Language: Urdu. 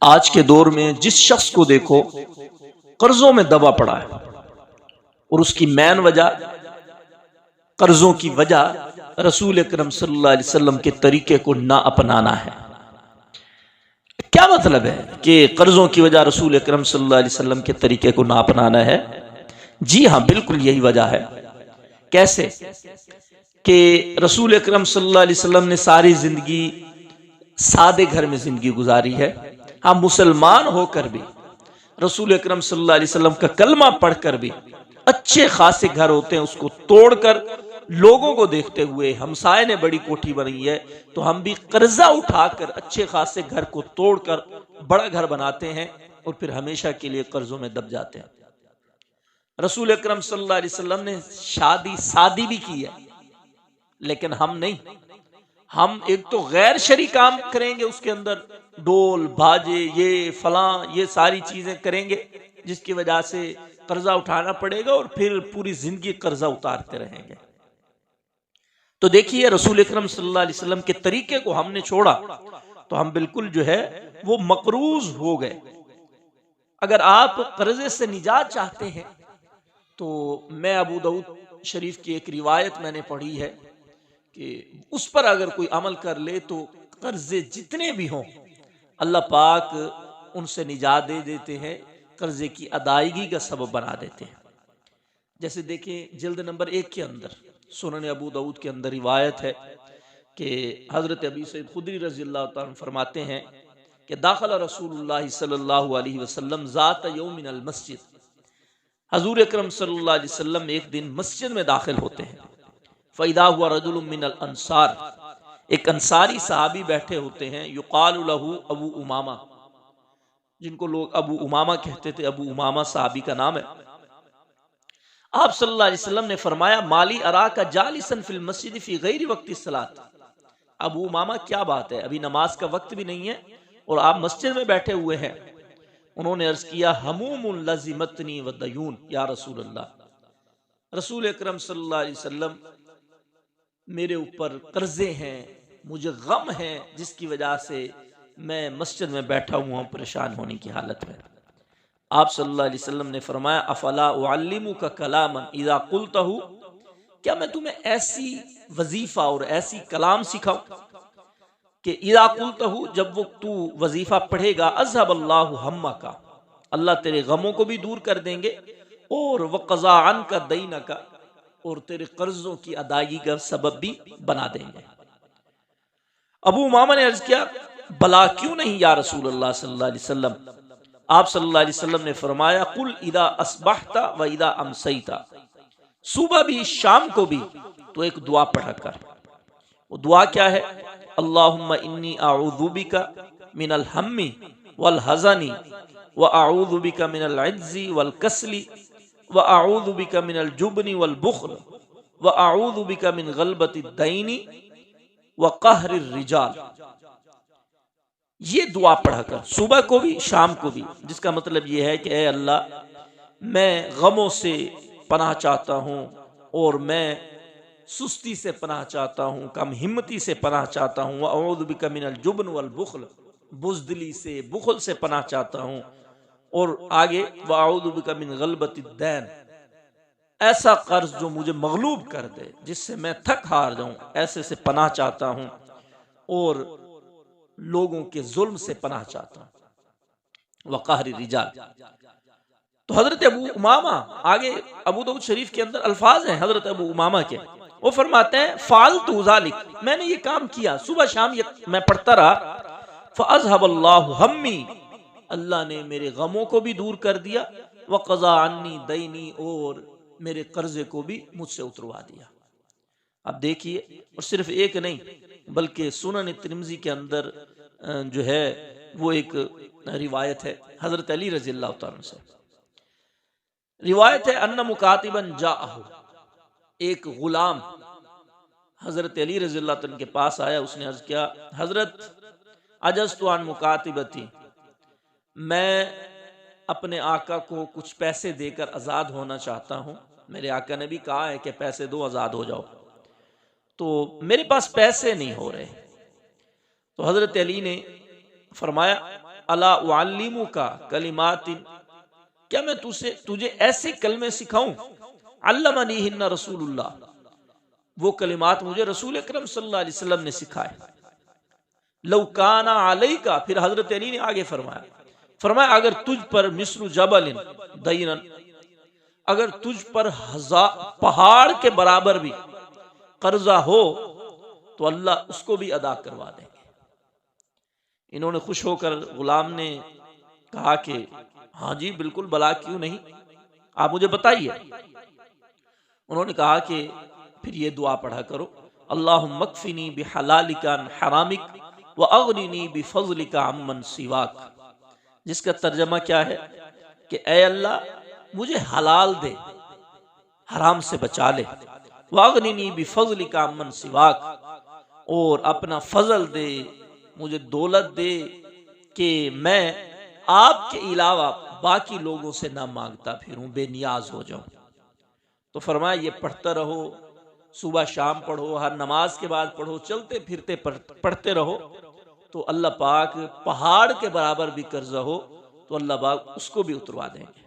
آج کے دور میں جس شخص کو دیکھو قرضوں میں دبا پڑا ہے، اور اس کی مین وجہ، قرضوں کی وجہ رسول اکرم صلی اللہ علیہ وسلم کے طریقے کو نہ اپنانا ہے۔ کیا مطلب ہے کہ قرضوں کی وجہ رسول اکرم صلی اللہ علیہ وسلم کے طریقے کو نہ اپنانا ہے؟ جی ہاں، بالکل یہی وجہ ہے۔ کیسے کہ رسول اکرم صلی اللہ علیہ وسلم نے ساری زندگی سادے گھر میں زندگی گزاری ہے۔ ہاں، مسلمان ہو کر بھی، رسول اکرم صلی اللہ علیہ وسلم کا کلمہ پڑھ کر بھی اچھے خاصے گھر ہوتے ہیں، اس کو توڑ کر لوگوں کو دیکھتے ہوئے، ہمسائے نے بڑی کوٹھی بنائی ہے تو ہم بھی قرضہ اٹھا کر اچھے خاصے گھر کو توڑ کر بڑا گھر بناتے ہیں اور پھر ہمیشہ کے لیے قرضوں میں دب جاتے ہیں۔ رسول اکرم صلی اللہ علیہ وسلم نے شادی سادی بھی کی ہے، لیکن ہم نہیں۔ ہم ایک تو غیر شرعی کام کریں گے، اس کے اندر ڈول باجے یہ فلاں یہ ساری چیزیں کریں گے جس کی وجہ سے قرضہ اٹھانا پڑے گا، اور پھر پوری زندگی قرضہ اتارتے رہیں گے۔ تو دیکھیے، رسول اکرم صلی اللہ علیہ وسلم کے طریقے کو ہم نے چھوڑا تو ہم بالکل جو ہے وہ مقروض ہو گئے۔ اگر آپ قرضے سے نجات چاہتے ہیں تو میں ابو داؤد شریف کی ایک روایت میں نے پڑھی ہے کہ اس پر اگر کوئی عمل کر لے تو قرضے جتنے بھی ہوں اللہ پاک ان سے نجات دے دیتے ہیں، قرضے کی ادائیگی کا سبب بنا دیتے ہیں۔ جیسے دیکھیں، جلد نمبر 1 کے اندر سنن ابو داؤد کے اندر روایت ہے کہ حضرت ابی سعید خدری رضی اللہ تعالیٰ عنہ فرماتے ہیں کہ داخل رسول اللہ صلی اللہ علیہ وسلم ذات یوم من المسجد، حضور اکرم صلی اللہ علیہ وسلم ایک دن مسجد میں داخل ہوتے ہیں۔ فَإِذَا هُوَ رَجُلٌ مِّنَ الْأَنصَارِ، ایک انصاری صحابی بیٹھے ہوتے ہیں، یقال لہ ابو امامہ، جن کو لوگ ابو امامہ کہتے تھے، ابو امامہ صحابی کا نام ہے۔ آپ صلی اللہ علیہ وسلم نے فرمایا مالی اراک جالسا فی المسجد فی غیر وقت الصلاۃ، ابو امامہ کیا بات ہے، ابھی نماز کا وقت بھی نہیں ہے اور آپ مسجد میں بیٹھے ہوئے ہیں۔ انہوں نے عرض کیا ہموم لزمتنی ودیون یا رسول اللہ، رسول اکرم صلی اللہ علیہ وسلم میرے اوپر قرضے ہیں، مجھے غم ہے جس کی وجہ سے میں مسجد میں بیٹھا ہوا ہوں پریشان ہونے کی حالت میں۔ آپ صلی اللہ علیہ وسلم نے فرمایا افلا اعلمک کلاما اذا قلتہ، کیا میں تمہیں ایسی وظیفہ اور ایسی کلام سکھاؤں کہ اذا قلتہ، جب وہ تو وظیفہ پڑھے گا، اذهب اللہ ہمک، اللہ تیرے غموں کو بھی دور کر دیں گے، اور وقضا عنک دینک، اور تیرے قرضوں کی ادائیگی کا سبب بھی بنا دیں گے۔ ابو امامہ نے عرض کیا بلا کیوں نہیں یا رسول اللہ صلی اللہ علیہ وسلم؟ آپ صلی اللہ علیہ وسلم نے فرمایا قل اذا اصبحت و اذا امسیت، صبح بھی شام کو بھی تو ایک دعا پڑھا کر۔ وہ دعا کیا ہے؟ اللہم انی اعوذ بک من الہم والحزن واعوذ بک من العجز والکسل واعوذ بک من الجبن والبخل واعوذ بک من غلبۃ الدین وقہر الرجال۔ یہ دعا پڑھا کر صبح کو بھی شام کو بھی، جس کا مطلب یہ ہے کہ اے اللہ، میں غموں سے پناہ چاہتا ہوں، اور میں سستی سے پناہ چاہتا ہوں، کم ہمتی سے پناہ چاہتا ہوں، وَأَعُوذُ بِكَ مِنَ الْجُبْنِ وَالْبُخْلِ، بزدلی سے بخل سے پناہ چاہتا ہوں، اور آگے وَأَعُوذُ بِكَ مِنْ غَلْبَةِ الدَّيْنِ، ایسا قرض جو مجھے مغلوب کر دے، جس سے میں تھک ہار جاؤں، ایسے سے پناہ چاہتا ہوں، اور لوگوں کے ظلم سے پناہ چاہتا ہوں، وقہر الرجال۔ تو حضرت ابو امامہ، آگے ابو داؤد شریف کے اندر الفاظ ہیں حضرت ابو امامہ کے، وہ فرماتے ہیں فعلت ذلک، میں نے یہ کام کیا، صبح شام یہ میں پڑھتا رہا، فاذهب اللہ ہمی، اللہ نے میرے غموں کو بھی دور کر دیا، وقضا عنی دینی، اور میرے قرضے کو بھی مجھ سے اتروا دیا۔ اب دیکھیے، اور صرف ایک نہیں بلکہ سنن ترمذی کے اندر جو ہے وہ ایک روایت ہے حضرت علی رضی اللہ تعالیٰ عنہ سے، روایت ہے ان مکاتبا جاءہ، ایک غلام حضرت علی رضی اللہ تعالیٰ عنہ کے پاس آیا، اس نے عرض کیا حضرت عجزت عن مکاتبتی، میں اپنے آقا کو کچھ پیسے دے کر آزاد ہونا چاہتا ہوں، میرے آقا نے بھی کہا ہے کہ پیسے دو آزاد ہو جاؤ، تو میرے پاس پیسے نہیں ہو رہے۔ تو حضرت علی نے فرمایا الا اعلمک کلمات، کیا میں تجھے ایسے کلمے سکھاؤں، علمنیہن رسول اللہ، وہ کلمات مجھے رسول اکرم صلی اللہ علیہ وسلم نے سکھائے. لو کان علیک، پھر حضرت علی نے آگے فرمایا اگر تجھ پر مثل جبل دینا، اگر تجھ پر پہاڑ کے برابر بھی قرضہ ہو تو اللہ اس کو بھی ادا کروا دیں گے. انہوں نے خوش ہو کر غلام نے کہا کہ ہاں جی بالکل، بلا کیوں نہیں، آپ مجھے بتائیے. انہوں نے کہا کہ پھر یہ دعا پڑھا کرو، اللہم اکفنی بحلالک عن حرامک واغننی بفضلک عمن سواک، جس کا ترجمہ کیا ہے کہ اے اللہ مجھے حلال دے، حرام سے بچا لے، واغننی بفضلک عمن سواک، اور اپنا فضل دے، مجھے دولت دے کہ میں آپ کے علاوہ باقی لوگوں سے نہ مانگتا پھروں، بے نیاز ہو جاؤں. تو فرمایا یہ پڑھتا رہو، صبح شام پڑھو، ہر نماز کے بعد پڑھو، چلتے پھرتے پڑھتے رہو، تو اللہ پاک پہاڑ کے برابر بھی قرضہ ہو تو اللہ پاک اس کو بھی اتروا دیں گے.